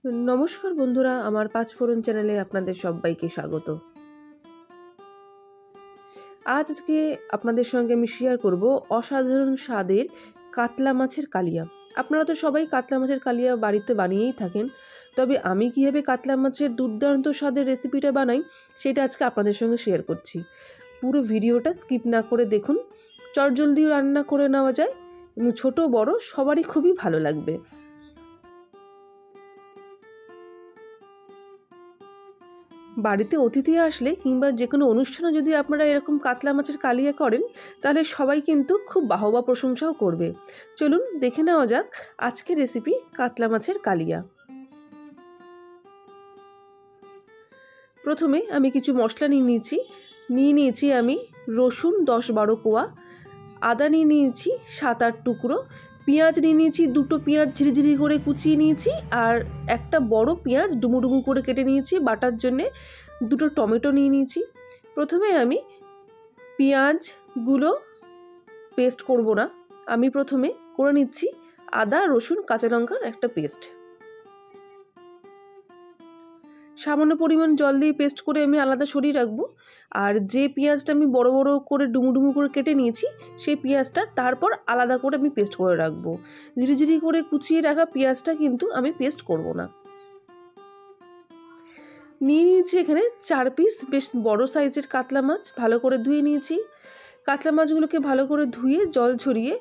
नमस्कार बंधुरा आमार पाँचफोरन चैनेले आपनादेर सबाइके स्वागत। आज के आपनादेर संगे आमि शेयर करब असाधारण स्वादेर कातला माछेर कालिया। आपनारा तो सबाई कातला माछेर कालिया बाड़ीते बानिয়েই থাকেন, তবে আমি কিভাবে কাতলা মাছের দুর্দান্ত স্বাদের রেসিপিটা বানাই সেটা আজকে আপনাদের সঙ্গে শেয়ার করছি। পুরো ভিডিওটা স্কিপ না করে দেখুন, চটজলদিও রান্না করে নেওয়া যায় এবং ছোট বড় সবারই খুবই ভালো লাগবে। বাড়িতে অতিথি আসলে কিংবা যে কোনো অনুষ্ঠানে যদি আপনারা এরকম কাতলা মাছের কালিয়া করেন তাহলে সবাই কিন্তু খুব বাহবা প্রশংসাও করবে। চলুন দেখে নেওয়া যাক আজকের রেসিপি কাতলা মাছের কালিয়া। প্রথমে আমি কিছু মশলা নিয়ে নিয়েছি আমি রসুন 10-12 কোয়া, আদা নিয়েছি 7-8 টুকরো, পেঁয়াজ নিয়েছি দুটো পেঁয়াজ ঝিরিঝিরি করে কুচিয়ে নিয়েছি, আর একটা বড় পেঁয়াজ ডুমু ডুমু করে কেটে নিয়েছি বাটার জন্য, দুটো টমেটো নিয়েছি। প্রথমে আমি পেঁয়াজগুলো পেস্ট করব না, আমি প্রথমে করে নিচ্ছি আদা রসুন কাঁচা লঙ্কার একটা পেস্ট। সামান্য পরিমাণ জল দিয়ে পেস্ট করে আমি আলাদা সরিয়ে রাখবো। আর যে পেঁয়াজটা আমি বড় বড় করে ডুমু ডুমু করে কেটে নিয়েছি সেই পেঁয়াজটা তারপর আলাদা করে আমি পেস্ট করে রাখবো। ঝিরিঝিরি করে কুচিয়ে রাখা পেঁয়াজটা কিন্তু আমি পেস্ট করব না। নিয়ে নিয়েছি এখানে 4 পিস বেশ বড় সাইজের কাতলা মাছ, ভালো করে ধুয়ে নিয়েছি। কাতলা মাছগুলোকে ভালো করে ধুয়ে জল ঝরিয়ে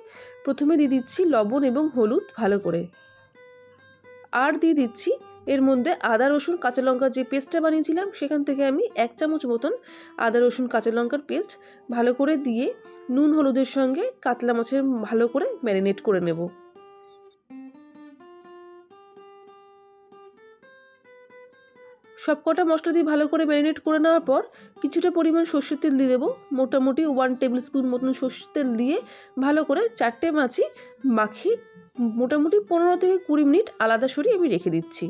প্রথমে দিয়ে দিচ্ছি লবণ এবং হলুদ ভালো করে, আর দিয়ে দিচ্ছি এর মধ্যে আদা রসুন কাঁচা লঙ্কা যে পেস্টটা বানিয়েছিলাম সেখান থেকে আমি 1 চামচ মতন আদা রসুন কাঁচা লঙ্কার পেস্ট ভালো করে দিয়ে নুন হলুদের সঙ্গে কাতলা মাছের ভালো করে ম্যারিনেট করে নেব। সবকটা মশলা দিয়ে ভালো করে ম্যারিনেট করে নেওয়ার পর কিছুটা পরিমাণ সর্ষের তেল দিয়ে দেবো, মোটামুটি 1 টেবিল স্পুন মতন সর্ষের তেল দিয়ে ভালো করে 4টে মাছই মাখিয়ে মোটামুটি 15 থেকে 20 মিনিট আলাদা সরিয়ে আমি রেখে দিচ্ছি।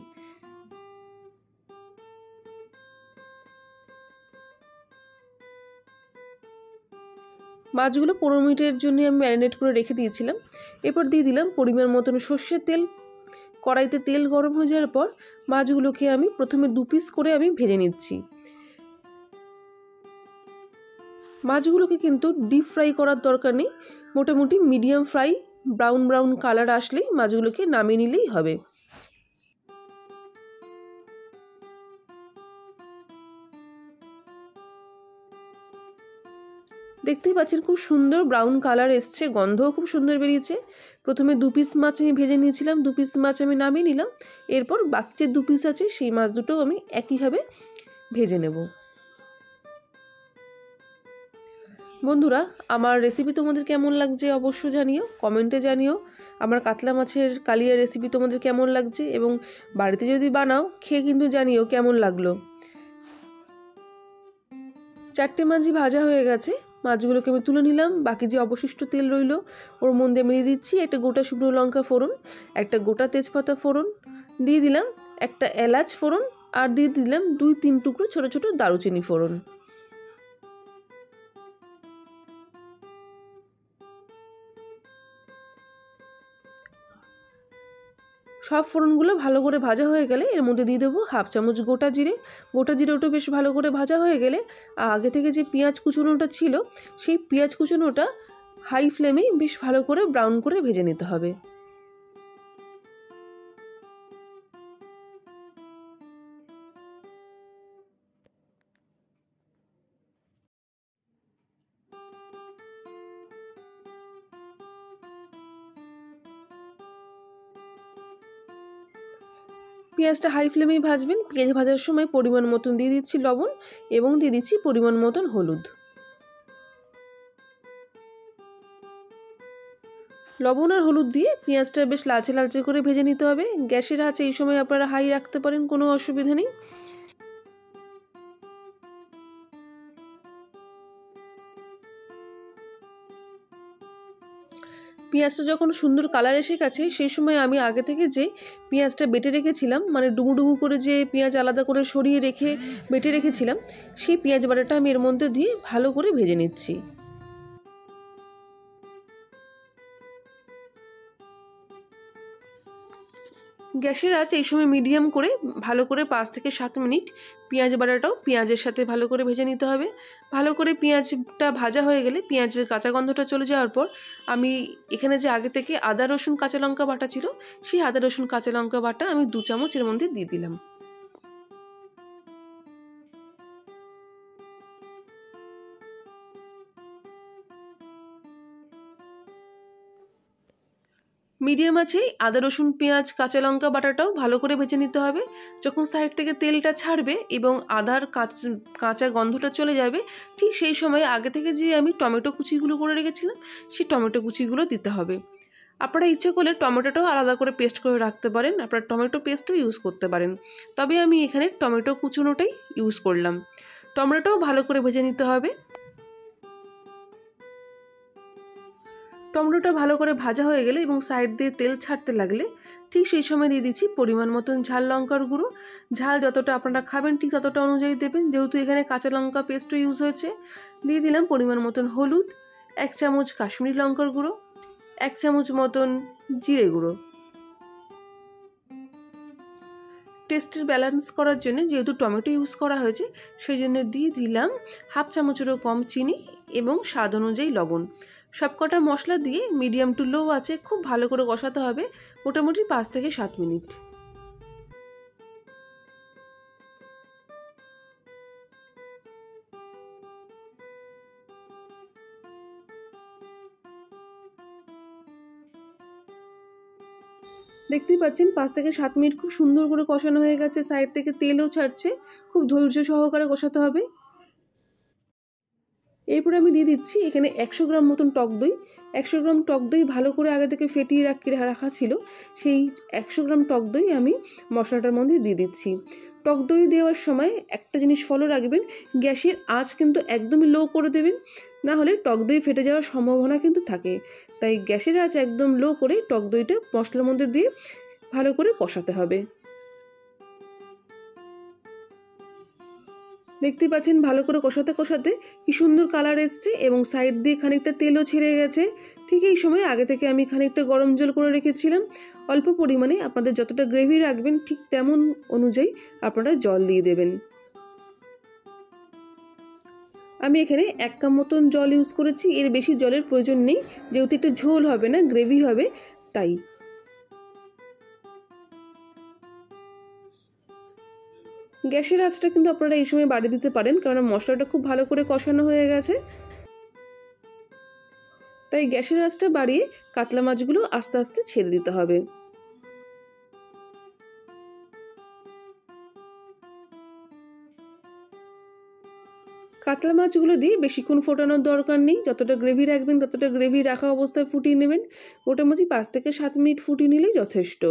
মাছগুলো 15 মিনিটের জন্য আমি ম্যারিনেট করে রেখে দিয়েছিলাম। এরপর দিয়ে দিলাম পরিমাণ মতন সর্ষের তেল। কড়াইতে তেল গরম হয়ে যাওয়ার পর মাছগুলোকে আমি প্রথমে 2 পিস করে আমি ভেজে নিচ্ছি। মাছগুলোকে কিন্তু ডিপ ফ্রাই করার দরকার নেই, মোটামুটি medium fry brown brown colour আসলেই মাছগুলোকে নামিয়ে নিলেই হবে। দেখতেই পাচ্ছেন খুব সুন্দর ব্রাউন কালার এসছে, গন্ধও খুব সুন্দর বেরিয়েছে। প্রথমে 2 পিস মাছ আমি ভেজে নিয়েছিলাম, 2 পিস মাছ আমি নামিয়ে নিলাম। এরপর বাকি যে 2 পিস আছে সেই মাছ দুটো আমি একইভাবে ভেজে নেব। বন্ধুরা, আমার রেসিপি তোমাদের কেমন লাগছে অবশ্যই জানিও, কমেন্টে জানিও। আমার কাতলা মাছের কালিয়া রেসিপি তোমাদের কেমন লাগছে এবং বাড়িতে যদি বানাও খেয়ে কিন্তু জানিও কেমন লাগলো। 4টে মাছই ভাজা হয়ে গেছে, মাছগুলোকে আমি তুলে নিলাম। বাকি যে অবশিষ্ট তেল রইল ওর মধ্যে আমি দিয়ে দিচ্ছি একটা গোটা শুকনো লঙ্কা ফোড়ন, একটা গোটা তেজপাতা ফোড়ন, দিয়ে দিলাম একটা এলাচ ফোড়ন, আর দিয়ে দিলাম 2-3 টুকরো ছোট ছোট দারুচিনি ফোড়ন। সব ফোড়নগুলো ভালো করে ভাজা হয়ে গেলে এর মধ্যে দিয়ে দেবো 1/2 চামচ গোটা জিরে। গোটা জিরেটা বেশ ভালো করে ভাজা হয়ে গেলে আগে থেকে যে পেঁয়াজ কুচনোটা ছিল সেই পেঁয়াজ কুচনোটা হাই ফ্লেমে বেশ ভালো করে ব্রাউন করে ভেজে নিতে হবে। পেঁয়াজটা হাই ফ্লেমেই ভাজবেন। পেঁয়াজ ভাজার সময় পরিমাণ মতন দিয়ে দিচ্ছি লবণ এবং দিয়ে দিচ্ছি পরিমাণ মতন হলুদ। লবণ আর হলুদ দিয়ে পেঁয়াজটা বেশ লালচে লালচে করে ভেজে নিতে হবে। গ্যাসের আঁচ এই সময় আপনারা হাই রাখতে পারেন, কোনো অসুবিধা নেই। পেঁয়াজটা যখন সুন্দর কালার এসে গেছে সেই সময় আমি আগে থেকে যে পেঁয়াজটা বেটে রেখেছিলাম, মানে ডুমু ডুমু করে যে পেঁয়াজ আলাদা করে সরিয়ে রেখে বেটে রেখেছিলাম, সেই পেঁয়াজ বাটাটা আমি এর মধ্যে দিয়ে ভালো করে ভেজে নিচ্ছি। গ্যাসের আঁচ এই সময় মিডিয়াম করে ভালো করে 5 থেকে 7 মিনিট পেঁয়াজ বাটাটাও পেঁয়াজের সাথে ভালো করে ভেজে নিতে হবে। ভালো করে পেঁয়াজটা ভাজা হয়ে গেলে, পেঁয়াজের কাঁচা গন্ধটা চলে যাওয়ার পর আমি এখানে যে আগে থেকে আদা রসুন কাঁচা লঙ্কা বাটা ছিল, সেই আদা রসুন কাঁচা লঙ্কা বাটা আমি 2 চামচ এর মধ্যে দিয়ে দিলাম। মিডিয়াম আছে আদা রসুন পেঁয়াজ কাঁচা লঙ্কা বাটাটাও ভালো করে ভেজে নিতে হবে। যখন সাইড থেকে তেলটা ছাড়বে এবং আদার কাঁচা গন্ধটা চলে যাবে, ঠিক সেই সময় আগে থেকে যে আমি টমেটো কুচিগুলো করে রেখেছিলাম, সেই টমেটো কুচিগুলো দিতে হবে। আপনারা ইচ্ছে করলে টমেটোটাও আলাদা করে পেস্ট করে রাখতে পারেন, আপনারা টমেটো পেস্টও ইউজ করতে পারেন, তবে আমি এখানে টমেটো কুচোনোটাই ইউজ করলাম। টমেটোটাও ভালো করে ভেজে নিতে হবে। টমেটোটা ভালো করে ভাজা হয়ে গেলে এবং সাইড দিয়ে তেল ছাড়তে লাগলে ঠিক সেই সময় দিয়ে দিচ্ছি পরিমাণ মতন ঝাল লঙ্কার গুঁড়ো। ঝাল যতটা আপনারা খাবেন ঠিক ততটা অনুযায়ী দেবেন, যেহেতু এখানে কাঁচা লঙ্কা পেস্টও ইউজ হয়েছে। দিয়ে দিলাম পরিমাণ মতন হলুদ, 1 চামচ কাশ্মীরি লঙ্কার গুঁড়ো, 1 চামচ মতন জিরে গুঁড়ো। টেস্টের ব্যালেন্স করার জন্য, যেহেতু টমেটো ইউজ করা হয়েছে, সেই জন্য দিয়ে দিলাম 1/2 চামচেরও কম চিনি এবং স্বাদ অনুযায়ী লবণ। সবকটা মশলা দিয়ে মিডিয়াম টু লো আছে খুব ভালো করে কষাতে হবে, মোটামুটি 5 থেকে 7 মিনিট। দেখতেই পাচ্ছেন 5 থেকে 7 মিনিট খুব সুন্দর করে কষানো হয়ে গেছে, সাইড থেকে তেলও ছাড়ছে। খুব ধৈর্য সহকারে কষাতে হবে। এরপর আমি দিয়ে দিচ্ছি এখানে 100 গ্রাম মতন টক দই। 100 গ্রাম টক দই ভালো করে আগে থেকে ফেটিয়ে রাখা ছিল, সেই 100 গ্রাম টক দই আমি মশলাটার মধ্যে দিয়ে দিচ্ছি। টক দই দেওয়ার সময় একটা জিনিস ফলো রাখবেন, গ্যাসের আঁচ কিন্তু একদমই লো করে দেবেন, না হলে টক দই ফেটে যাওয়ার সম্ভাবনা কিন্তু থাকে। তাই গ্যাসের আঁচ একদম লো করে টক দইটা মশলার মধ্যে দিয়ে ভালো করে কষাতে হবে। দেখতে পাচ্ছেন ভালো করে কষাতে কষাতে কি সুন্দর কালার এসছে এবং সাইড দিয়ে খানিকটা তেলও ছেড়ে গেছে। ঠিক এই সময় আগে থেকে আমি খানিকটা গরম জল করে রেখেছিলাম। অল্প পরিমাণে আপনাদের যতটা গ্রেভি রাখবেন ঠিক তেমন অনুযায়ী আপনারা জল দিয়ে দেবেন। আমি এখানে 1 কাপ মতন জল ইউজ করেছি, এর বেশি জলের প্রয়োজন নেই, যেহেতু একটু ঝোল হবে না, গ্রেভি হবে তাই। গ্যাসের আঁচটা কিন্তু আপনারা এই সময় বাড়িয়ে দিতে পারেন, কারণ মশলাটা খুব ভালো করে কষানো হয়ে গেছে। তাই গ্যাসের আঁচটা বাড়িয়ে কাতলা মাছগুলো আস্তে আস্তে ছেড়ে দিতে হবে। কাতলা মাছগুলো দিয়ে বেশিক্ষণ ফোটানোর দরকার নেই, যতটা গ্রেভি রাখবেন ততটা গ্রেভি রাখা অবস্থায় ফুটিয়ে নেবেন। মোটামুটি 5 থেকে 7 মিনিট ফুটিয়ে নিলেই যথেষ্ট।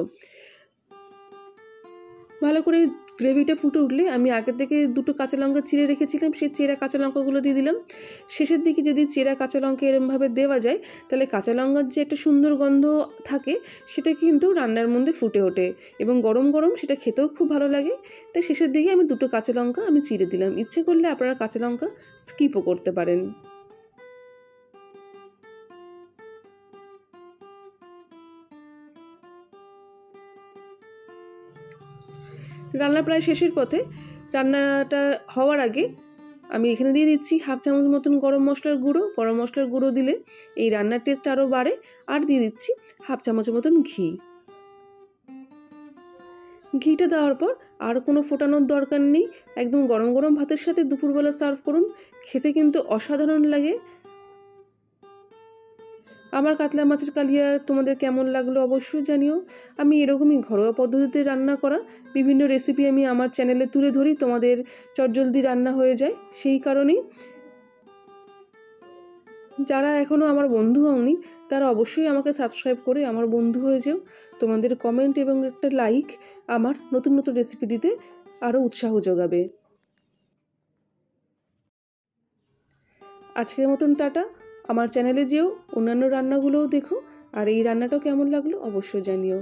ভালো করে গ্রেভিটা ফুটে উঠলে আমি আগে থেকে 2টো কাঁচা লঙ্কা চিড়ে রেখেছিলাম, সেই চেরা কাঁচা লঙ্কাগুলো দিয়ে দিলাম। শেষের দিকে যদি চেরা কাঁচা লঙ্কা এরমভাবে দেওয়া যায়, তাহলে কাঁচা লঙ্কার যে একটা সুন্দর গন্ধ থাকে সেটা কিন্তু রান্নার মধ্যে ফুটে ওঠে এবং গরম গরম সেটা খেতেও খুব ভালো লাগে। তাই শেষের দিকে আমি 2টো কাঁচা লঙ্কা আমি চিড়ে দিলাম। ইচ্ছে করলে আপনারা কাঁচা লঙ্কা স্কিপও করতে পারেন। রান্না প্রায় শেষের পথে। রান্নাটা হওয়ার আগে আমি এখানে দিয়ে দিচ্ছি 1/2 চামচ মতন গরম মশলার গুঁড়ো। গরম মশলার গুঁড়ো দিলে এই রান্নার টেস্ট আরও বাড়ে। আর দিয়ে দিচ্ছি 1/2 চামচ মতন ঘি। ঘিটা দেওয়ার পর আর কোনো ফোটানোর দরকার নেই, একদম গরম গরম ভাতের সাথে দুপুরবেলা সার্ভ করুন, খেতে কিন্তু অসাধারণ লাগে। আমার কাতলা মাছের কালিয়া তোমাদের কেমন লাগলো অবশ্যই জানিও। আমি এরকমই ঘরোয়া পদ্ধতিতে রান্না করা বিভিন্ন রেসিপি আমি আমার চ্যানেলে তুলে ধরি, তোমাদের চটজলদি রান্না হয়ে যায়। সেই কারণেই যারা এখনও আমার বন্ধু হওনি তারা অবশ্যই আমাকে সাবস্ক্রাইব করে আমার বন্ধু হয়ে যেও। তোমাদের কমেন্ট এবং একটা লাইক আমার নতুন নতুন রেসিপি দিতে আরও উৎসাহ যোগাবে। আজকের মতন টাটা। আমার চ্যানেলে যেও, অন্যান্য রান্নাগুলোও দেখো, আর এই রান্নাটাও কেমন লাগলো অবশ্যই জানিও।